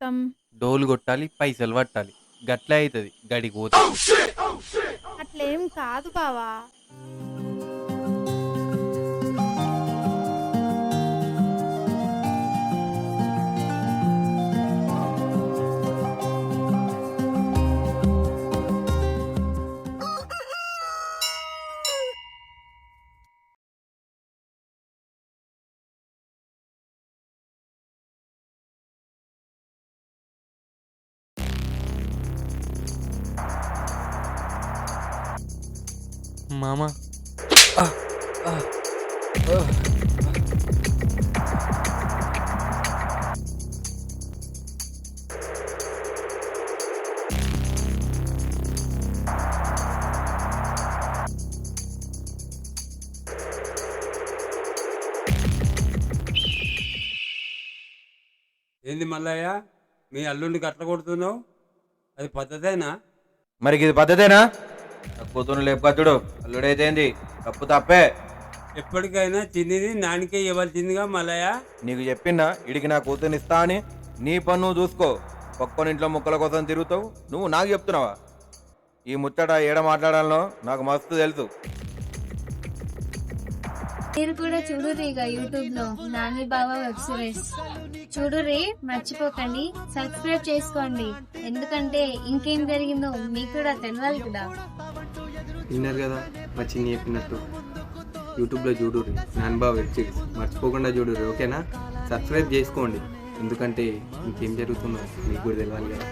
చేస్తాం? డోలు కొట్టాలి, పైసలు పట్టాలి. గట్లే అయితది గడికి పోతే. అట్లేం కాదు బావా. మామ ఆ! ఆ! ఆ! ఏంది మల్లయ్య, మీ అల్లుడిని కట్ల కొడుతున్నావు? అది పద్ధతేనా? మరి ఇది పద్ధతేనా? నా కూతురు లేపుకొచ్చుడు అల్లుడైతే ఏంది? తప్పు తప్పే. ఎప్పటికైనా చిన్నిది నానికే ఇవ్వాల్సిందిగా మల్లయ్య. నీకు చెప్పినా ఇడికి నా కూతురుని ఇస్తా అని. నీ పని నువ్వు చూసుకో. పక్కనింట్లో ముక్కల కోసం తిరుగుతావు, నువ్వు నాకు చెప్తున్నావా? ఈ ముచ్చట ఏడ మాట్లాడాలనో నాకు మస్తు తెలుసు. మీరు కూడా చూడుర్రిగా యూట్యూబ్ లో నాని బావ వెబ్ సిరీస్ చూడుర్రి, మర్చిపోకండి, సబ్స్క్రైబ్ చేసుకోండి. ఎందుకంటే ఇంకేం జరిగిందో మీకు కూడా తెలియాలి కదా. విన్నారు కదా మా చిన్ని చెప్పినట్టు. యూట్యూబ్లో చూడుర్రి నాన్బా వెబ్ సిరీస్, మర్చిపోకుండా చూడుర్రి. ఓకేనా? సబ్స్క్రైబ్ చేసుకోండి, ఎందుకంటే ఇంకేం జరుగుతుందో మీకు కూడా తెలియాలి కదా.